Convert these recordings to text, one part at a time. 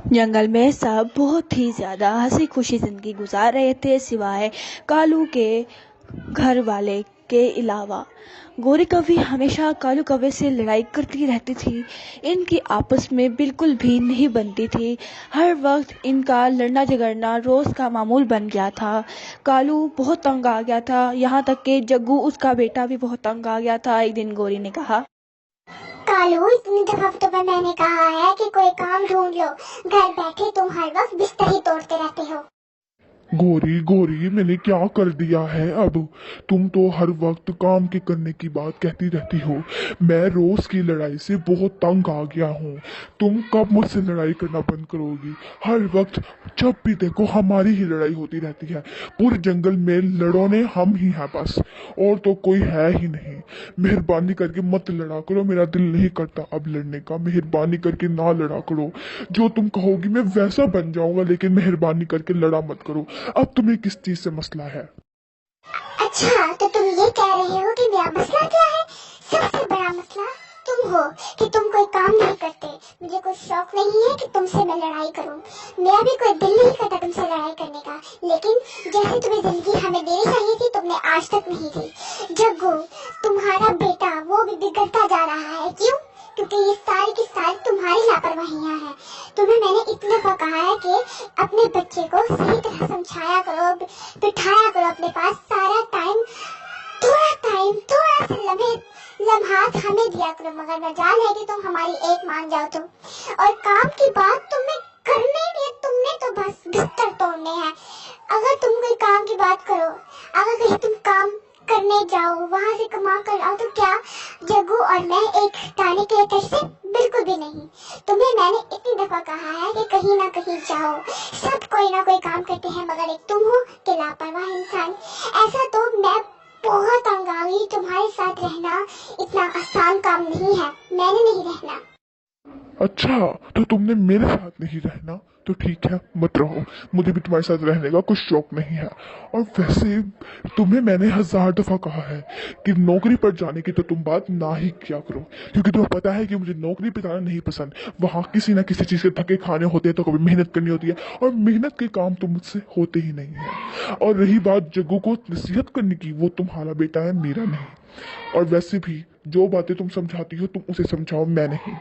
जंगल में सब बहुत ही ज्यादा हंसी खुशी जिंदगी गुजार रहे थे, सिवाय कालू के घर वाले के अलावा। गोरी कौवी हमेशा कालू कौवे से लड़ाई करती रहती थी। इनकी आपस में बिल्कुल भी नहीं बनती थी। हर वक्त इनका लड़ना झगड़ना रोज का मामूल बन गया था। कालू बहुत तंग आ गया था, यहाँ तक कि जग्गू उसका बेटा भी बहुत तंग आ गया था। एक दिन गोरी ने कहा, कालू, इतनी दफा तो मैंने कहा है कि कोई काम ढूंढ लो, घर बैठे तुम हर वक्त बिस्तर ही तोड़ते रहते हो। गोरी गोरी, मैंने क्या कर दिया है अब? तुम तो हर वक्त काम के करने की बात कहती रहती हो। मैं रोज की लड़ाई से बहुत तंग आ गया हूँ। तुम कब मुझसे लड़ाई करना बंद करोगी? हर वक्त जब भी देखो हमारी ही लड़ाई होती रहती है। पूरे जंगल में लड़ोने हम ही हैं बस, और तो कोई है ही नहीं। मेहरबानी करके मत लड़ा करो, मेरा दिल नहीं करता अब लड़ने का। मेहरबानी करके ना लड़ा करो। जो तुम कहोगी मैं वैसा बन जाऊंगा, लेकिन मेहरबानी करके लड़ा मत करो। अब तुम्हें किस चीज से मसला है? अच्छा, तो तुम ये कह रहे हो कि मेरा मसला क्या है? सबसे बड़ा मसला तुम हो कि तुम कोई काम नहीं करते। मुझे कोई शौक नहीं है कि तुमसे मैं लड़ाई करूं। मेरा भी कोई दिल नहीं करता तुमसे लड़ाई करने का, लेकिन जैसे तुम्हें जिंदगी हमें देनी चाहिए थी तुमने आज तक नहीं दी। जग्गू, तुम्हारा बेटा वो भी बिगड़ता जा रहा है। क्यों? क्योंकि ये सारी की सारी तुम्हारी लापरवाहियां हैं। तुम्हें मैंने इतने बार कहा है कि अपने बच्चे को सही तरह समझाया करो, बिठाया करो अपने पास। सारा टाइम, थोड़ा सा लम्हात हमें दिया करो, मगर मजाल है कि तुम हमारी एक मान जाओ तुम। और काम की बात तुम्हें करने नहीं है, तुमने तो बस बिस्तर तोड़ने हैं। अगर तुम कोई काम की बात करो, अगर कहीं तुम काम करने जाओ, वहां से कमा कर आओ, तो क्या जग्गू और मैं एक दाने के लेकर से? बिल्कुल भी नहीं। तुम्हें मैंने इतनी दफा कहा है कि कहीं ना कहीं जाओ। सब कोई ना कोई काम करते हैं, मगर एक तुम हो कि लापरवाह इंसान। ऐसा तो मैं बहुत तंग आ गई। तुम्हारे साथ रहना इतना आसान काम नहीं है। मैंने नहीं रहना। अच्छा, तो तुमने मेरे साथ नहीं रहना? तो ठीक है, मत रहो। मुझे भी तुम्हारे साथ रहने का कुछ शौक नहीं है। और वैसे तुम्हें मैंने 1000 दफा कहा है कि नौकरी पर जाने की तो तुम बात ना ही किया करो, क्योंकि तुम्हें पता है कि मुझे नौकरी पे जाना नहीं पसंद। वहां किसी ना किसी चीज के धक्के खाने होते हैं, तो कभी मेहनत करनी होती है, और मेहनत के काम तो मुझसे होते ही नहीं है। और रही बात जग्गू को नसीहत करने की, वो तुम्हारा बेटा है, मेरा नहीं। और वैसे भी जो बातें तुम समझाती हो तुम उसे समझाओ, मैं नहीं।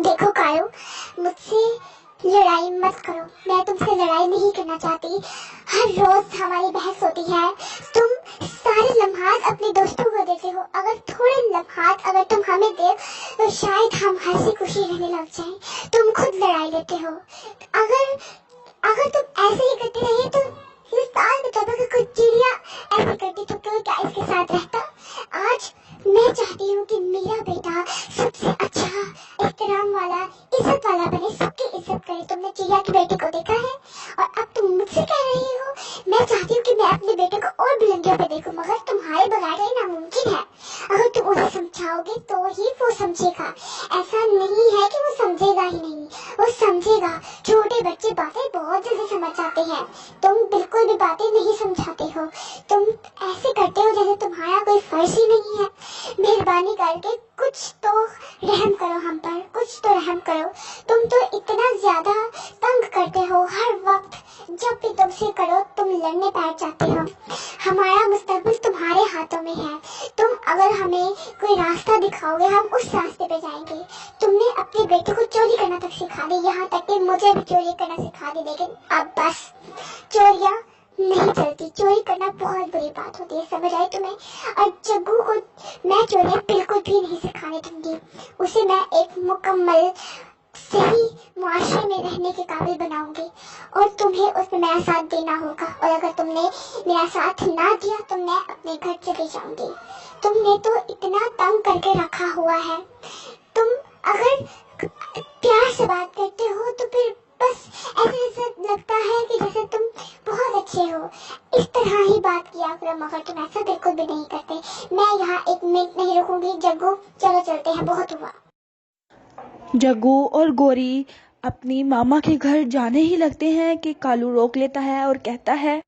देखो कायो, मुझसे लड़ाई मत करो। मैं तुमसे लड़ाई नहीं करना चाहती। हर रोज हमारी बहस होती है। तुम सारे लम्हात अपने दोस्तों को देते हो। अगर थोड़े लम्हात अगर तुम हमें दे, तो शायद हम हंसी खुशी रहने लग जाएं। तुम खुद लड़ाई लेते हो। अगर अगर तुम ऐसे ही करते रहे तो ये साल में कभी कोई चिड़िया ऐसे करती तो कोई क्या इसके साथ रहता? आज मैं चाहती हूँ कि मेरा बेटा सबसे अच्छा, एहतराम वाला, इज्जत वाला बने, सबकी इज्जत करे। तुमने चिड़िया के बेटे को देखा है और अब तुम मुझसे कह रही हो? मैं चाहती हूँ कि मैं अपने बेटे को और बुलंदियों पे देखूं, मगर तुम्हारे बगैर ये नामुमकिन है। अगर तुम उसे समझाओगे तो ही वो समझेगा। ऐसा नहीं है कि वो समझेगा ही नहीं, वो समझेगा। छोटे बच्चे बातें बहुत जल्दी समझ जाते हैं। तुम बिल्कुल भी बातें नहीं समझाते हो। तुम ऐसे करते हो जैसे तुम्हारा कोई फर्ज ही नहीं है। मेहरबानी करके कुछ तो रहम करो हम पर, कुछ तो रहम करो। तुम तो इतना ज्यादा तंग करते हो हर वक्त। जब भी तुमसे करो तुम लड़ने बैठ जाते हो। हमारा मुस्तकबिल तुम्हारे हाथों में है। तुम अगर हमें कोई रास्ता दिखाओगे हम उस रास्ते पे जाएंगे। तुमने अपने बेटे को चोरी करना तक सिखा दी, यहाँ तक कि मुझे भी चोरी करना सिखा दी, लेकिन अब बस चोरियां नहीं चलती। चोरी करना बहुत बुरी बात होती है, समझ आई तुम्हें? और जग्गू को मैं चोरियां बिल्कुल भी नहीं सिखाने दूंगी। उसे मैं एक मुकम्मल सही मुआशरे में रहने के काबिल बनाऊंगी, और तुम्हें उसमें मेरा साथ देना होगा। और अगर तुमने मेरा साथ ना दिया तो मैं अपने घर चली जाऊंगी। तुमने तो इतना तंग करके रखा हुआ है। तुम अगर प्यार से बात करते हो तो फिर बस ऐसा लगता है कि जैसे तुम बहुत अच्छे हो। इस तरह ही बात किया करो, मगर तुम ऐसा बिल्कुल भी नहीं करते। मैं यहाँ एक मिनट नहीं रुकूंगी। जग्गू, चलो चलते हैं, बहुत हुआ। जग्गू और गोरी अपनी मामा के घर जाने ही लगते हैं कि कालू रोक लेता है और कहता है,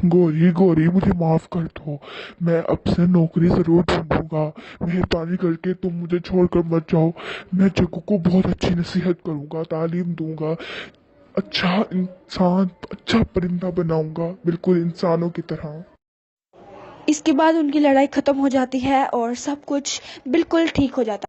गोरी गोरी मुझे माफ कर दो, मैं अब से नौकरी जरूर ढूंढूंगा। मेहरबानी करके तुम मुझे छोड़कर मत जाओ। मैं जग्गू को बहुत अच्छी नसीहत करूंगा, तालीम दूंगा, अच्छा इंसान, अच्छा परिंदा बनाऊंगा, बिल्कुल इंसानों की तरह। इसके बाद उनकी लड़ाई खत्म हो जाती है और सब कुछ बिल्कुल ठीक हो जाता है।